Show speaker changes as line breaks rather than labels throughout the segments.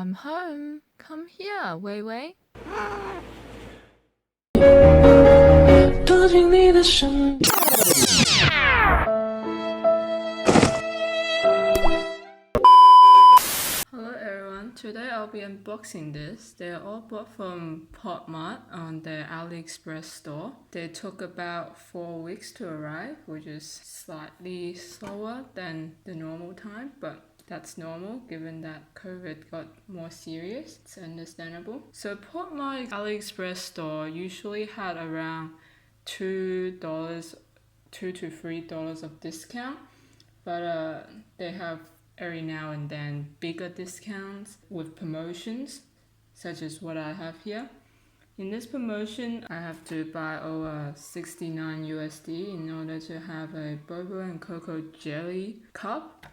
I'm home. Come here, Weiwei.
躲进你的身。
Hello everyone, today I'll be unboxing this. They're all bought from Popmart on their AliExpress store. They took about 4 weeks to arrive, which is slightly slower than the normal time, but that's normal given that COVID got more serious. It's understandable. So Popmart AliExpress store usually had around $2 to $3 of discount, but they have every now and then bigger discounts with promotions, such as what I have here. In this promotion, I have to buy over 69 USD in order to have a Bobo and Coco jelly cup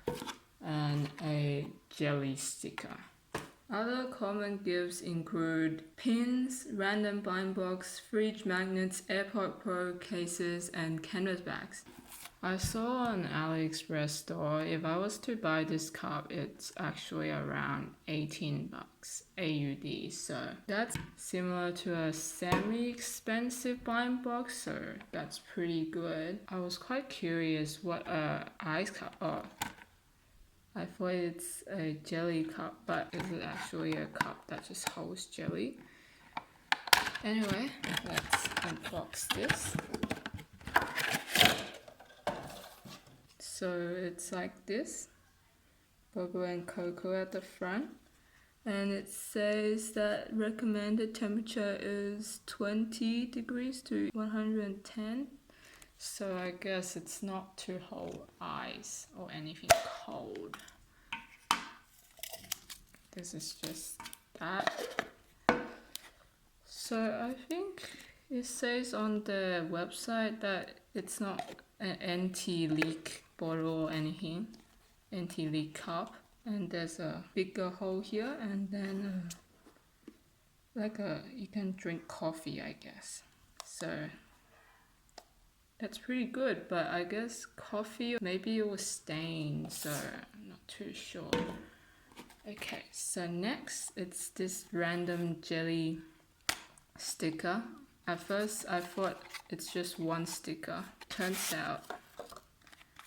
and a jelly sticker. Other common gifts include pins, random blind box, fridge magnets, AirPod Pro cases, and canvas bags. I saw on AliExpress store, if I was to buy this cup, it's actually around 18 bucks AUD. So that's similar to a semi-expensive blind box, so that's pretty good. I was quite curious what a ice cup. Oh, I thought it's a jelly cup, but is it actually a cup that just holds jelly? Anyway, let's unbox this. So it's like this, Bobo and Coco at the front, and it says that recommended temperature is 20 degrees to 110. So I guess it's not to hold ice or anything cold. This is just that. So I think it says on the website that it's not an anti-leak bottle or anything, anti-leak cup, and there's a bigger hole here, and then you can drink coffee, I guess. So that's pretty good, but I guess coffee, maybe it was stained, so I'm not too sure. Okay, so next it's this random jelly sticker. At first I thought it's just one sticker. Turns out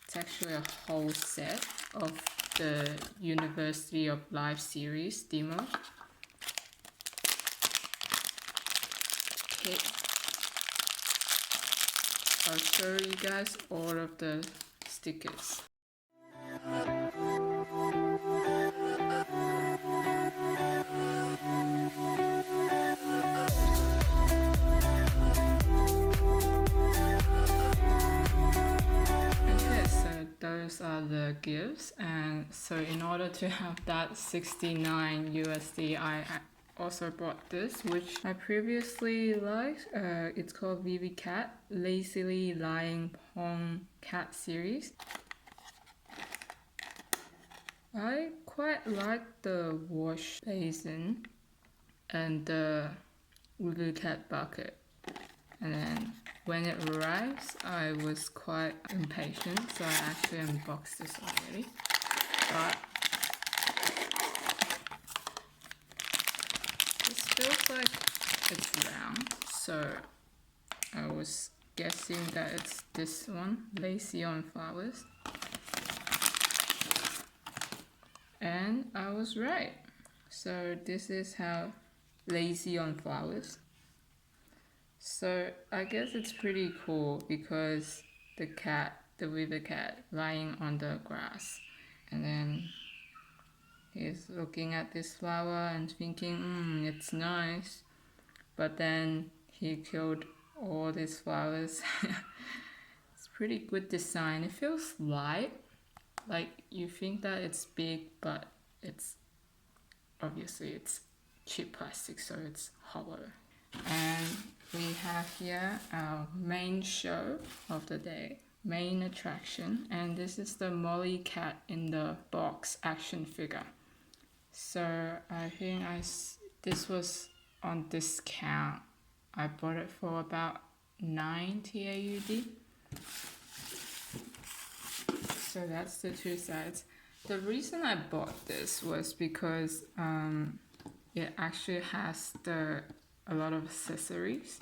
it's actually a whole set of the University of Life series, Dimoo. Okay. I'll show you guys all of the stickers. Those are the gifts, and so in order to have that 69 USD, I also bought this, which I previously liked. It's called Vivicat, Lazily Lying Pong Cat series. I quite like the wash basin and the Vivicat bucket, and then when it arrives, I was quite impatient, so I actually unboxed this already. But this feels like it's round, so I was guessing that it's this one, Lacy on Flowers. And I was right. So this is how Lazy on Flowers. So I guess it's pretty cool because the cat, the Vivicat, lying on the grass, and then he's looking at this flower and thinking, it's nice, but then he killed all these flowers. It's pretty good design. It feels light, like you think that it's big, but it's obviously it's cheap plastic, so it's hollow. And we have here our main show of the day, main attraction, and this is the Molly cat in the box action figure. So I think this was on discount. I bought it for about 90 AUD. So that's the two sides. The reason I bought this was because it actually has a lot of accessories.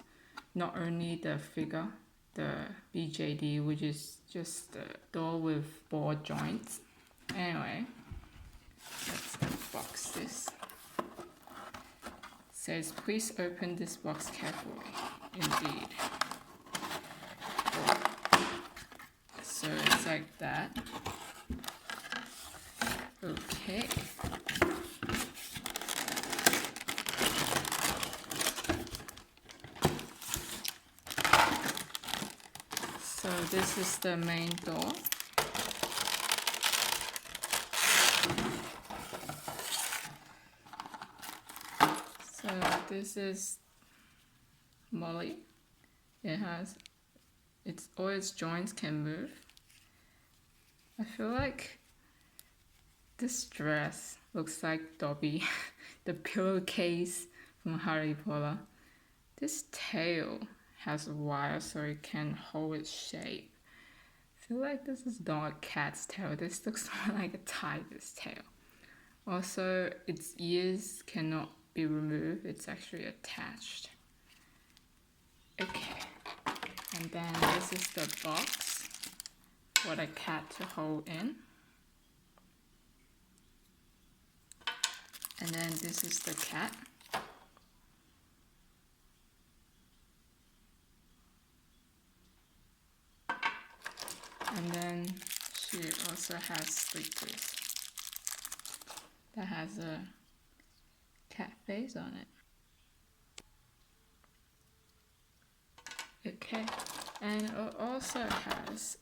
Not only the figure, the BJD, which is just the door with ball joints. Anyway, let's unbox this. It says, please open this box carefully. Indeed. So it's like that. Okay. So this is the main door. So this is Molly. All its joints can move. I feel like this dress looks like Dobby, the pillowcase from Harry Potter. This tail has wire so it can hold its shape. I feel like this is not a cat's tail. This looks more like a tiger's tail. Also, its ears cannot be removed. It's actually attached. Okay. And then this is the box for the cat to hold in. And then this is the cat. And then she also has slippers that has a cat face on it. Okay, and it also has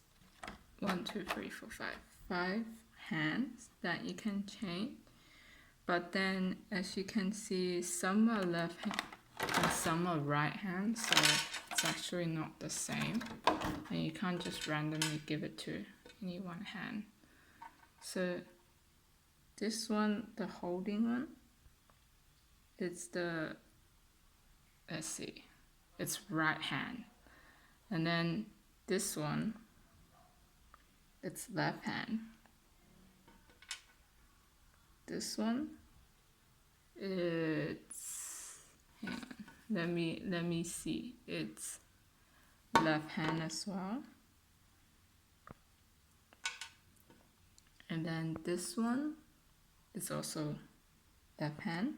5 hands that you can change. But then, as you can see, some are left hand and some are right hand, so it's actually not the same. And you can't just randomly give it to any one hand. So this one, the holding one, it's it's right hand. And then this one, it's left hand. This one, it's, hang on, let me see, it's left hand as well. And then this one is also left hand.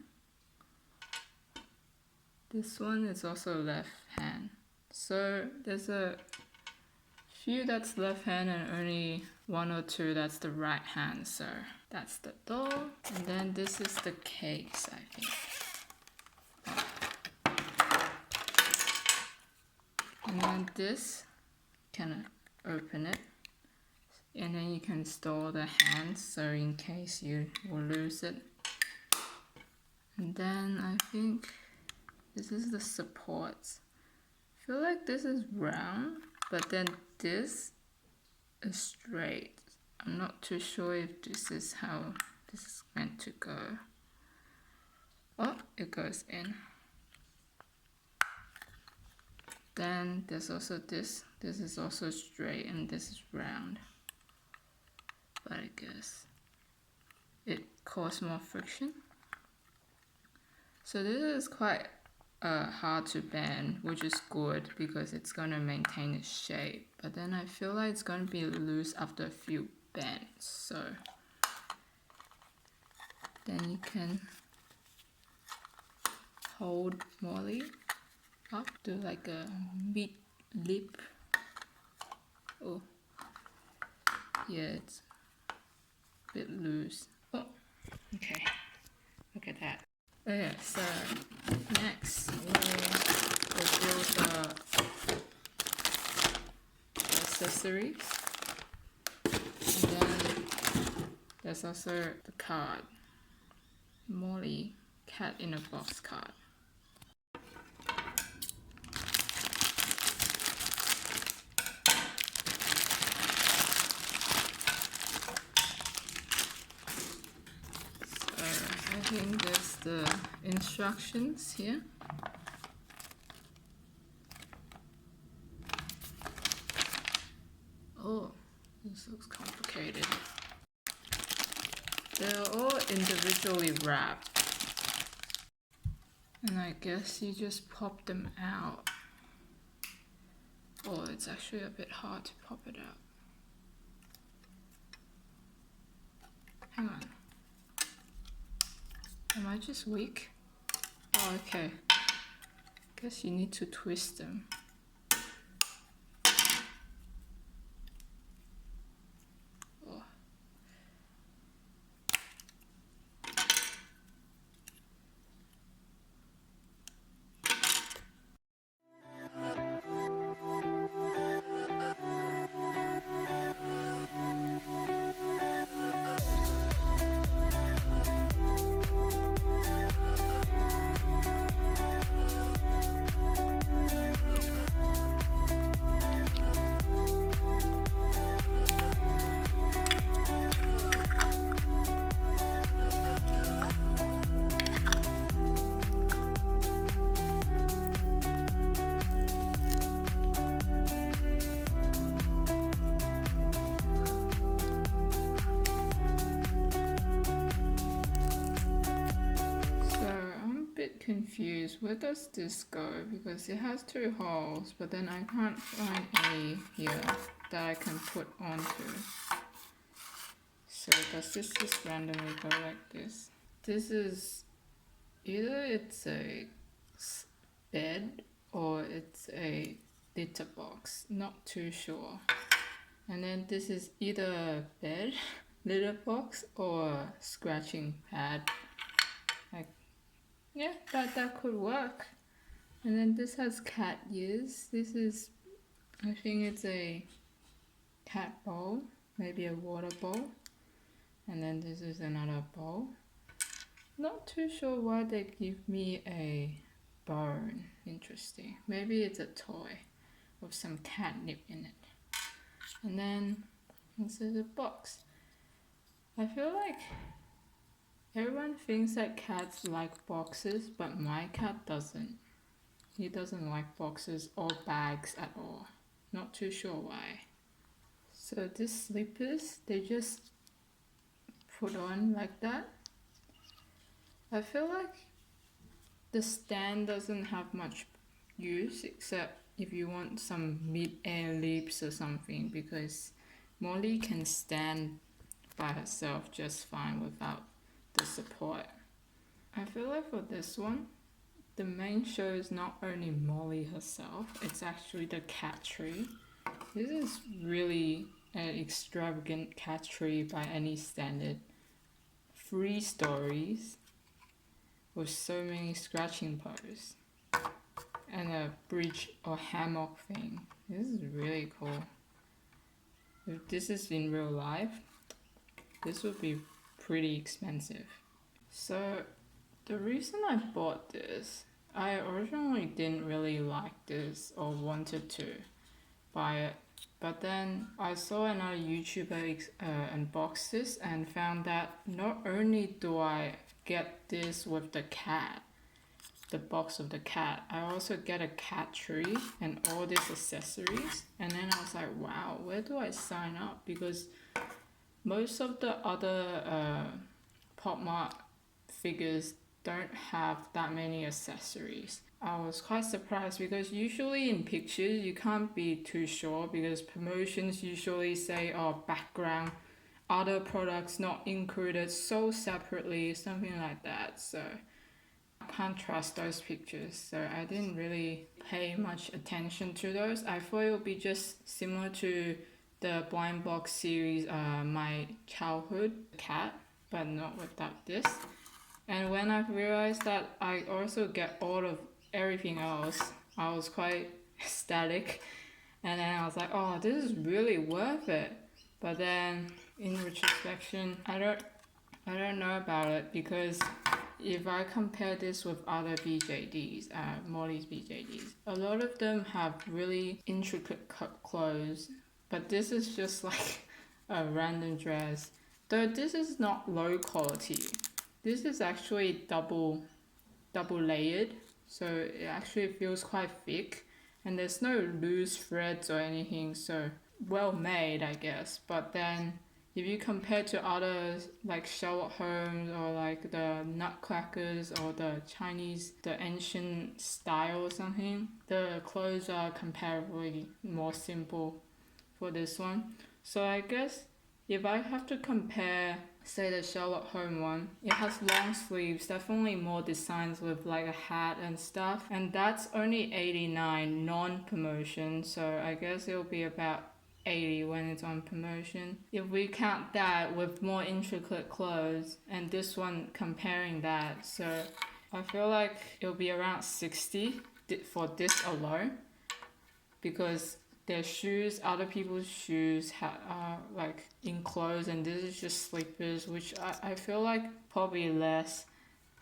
This one is also left hand. So there's a few that's left hand and only 1 or 2 that's the right hand. So that's the door. And then this is the case, I think. And then this, can open it. And then you can store the hands, so in case you will lose it. And then I think this is the supports. I feel like this is round, but then this is straight. I'm not too sure if this is how this is meant to go. Oh, it goes in. Then there's also this. This is also straight and this is round. But I guess it causes more friction. So this is quite hard to bend, which is good because it's going to maintain its shape. But then I feel like it's going to be loose after a few bends. So then you can hold Molly up to like a mid lip. Oh, yeah, it's a bit loose. Oh, okay, look at that. Okay, so next we'll build the accessories. And then there's also the card. Molly, cat in a box card. I think there's the instructions here. Oh, this looks complicated. They're all individually wrapped. And I guess you just pop them out. Oh, it's actually a bit hard to pop it out. Hang on. Am I just weak? Oh, okay. Guess you need to twist them. Oh. Confused. Where does this go? Because it has 2 holes, but then I can't find any here that I can put onto. So does this just randomly go like this? This is either it's a bed or it's a litter box. Not too sure. And then this is either a bed, litter box, or a scratching pad. Yeah, that could work. And then this has cat ears. This is, I think it's a cat bowl, maybe a water bowl. And then this is another bowl. Not too sure why they give me a bone. Interesting. Maybe it's a toy with some catnip in it. And then this is a box. I feel like everyone thinks that cats like boxes, but my cat doesn't. He doesn't like boxes or bags at all. Not too sure why. So these slippers, they just put on like that. I feel like the stand doesn't have much use except if you want some mid-air leaps or something, because Molly can stand by herself just fine without the support. I feel like for this one, the main show is not only Molly herself, it's actually the cat tree. This is really an extravagant cat tree by any standard. 3 stories with so many scratching posts and a bridge or hammock thing. This is really cool. If this is in real life, this would be pretty expensive. So the reason I bought this, I originally didn't really like this or wanted to buy it, but then I saw another YouTuber unbox this and found that not only do I get this with the cat, the box of the cat, I also get a cat tree and all these accessories. And then I was like, wow, where do I sign up? Because most of the other Popmart figures don't have that many accessories. I was quite surprised because usually in pictures you can't be too sure because promotions usually say, oh, background, other products not included, sold separately, something like that. So I can't trust those pictures. So I didn't really pay much attention to those. I thought it would be just similar to the blind box series, my childhood cat, but not without this. And when I realized that I also get all of everything else, I was quite ecstatic. And then I was like, oh, this is really worth it. But then in retrospection, I don't know about it, because if I compare this with other BJDs, Molly's BJDs, a lot of them have really intricate cut clothes, but this is just like a random dress. Though this is not low quality. This is actually double layered, so it actually feels quite thick, and there's no loose threads or anything, so well made, I guess. But then if you compare to other like Sherlock Holmes or like the Nutcrackers or the Chinese, the ancient style or something, the clothes are comparably more simple for this one. So I guess if I have to compare, say the Sherlock Holmes one, it has long sleeves, definitely more designs with like a hat and stuff, and that's only 89 non-promotion, so I guess it'll be about 80 when it's on promotion. If we count that with more intricate clothes and this one comparing that, so I feel like it'll be around 60 for this alone, because their shoes, other people's shoes are like enclosed, and this is just slippers, which I feel like probably less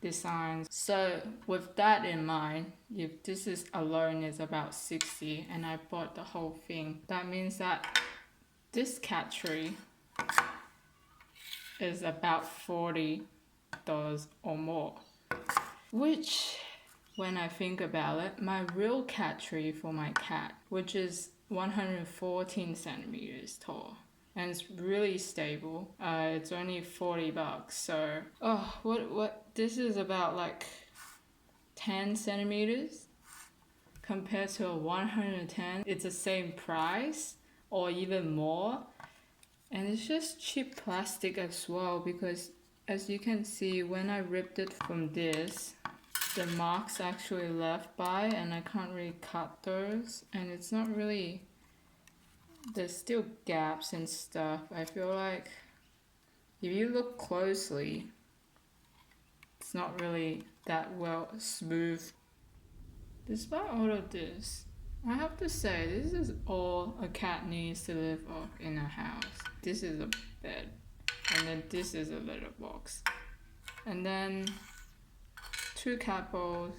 designs. So with that in mind, if this is alone is about 60 and I bought the whole thing, that means that this cat tree is about $40 or more, which when I think about it, my real cat tree for my cat, which is 114 centimeters tall and it's really stable, it's only $40. So what this is about like 10 centimeters compared to a 110. It's the same price or even more, and it's just cheap plastic as well, because as you can see, when I ripped it from this, the marks actually left by, and I can't really cut those, and it's not really, there's still gaps and stuff. I feel like if you look closely, it's not really that well smooth. Despite all of this, I have to say this is all a cat needs to live off in a house. This is a bed, and then this is a litter box, and then 2 cat bowls,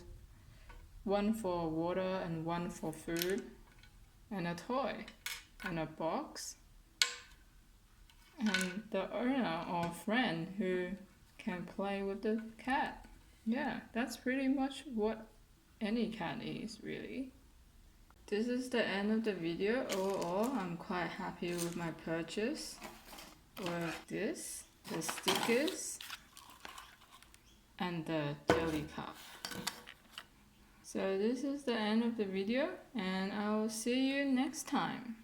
one for water and one for food, and a toy, and a box, and the owner or friend who can play with the cat. Yeah, that's pretty much what any cat needs, really. This is the end of the video. Overall, I'm quite happy with my purchase with this, the stickers, and the jelly cup. So this is the end of the video, and I will see you next time.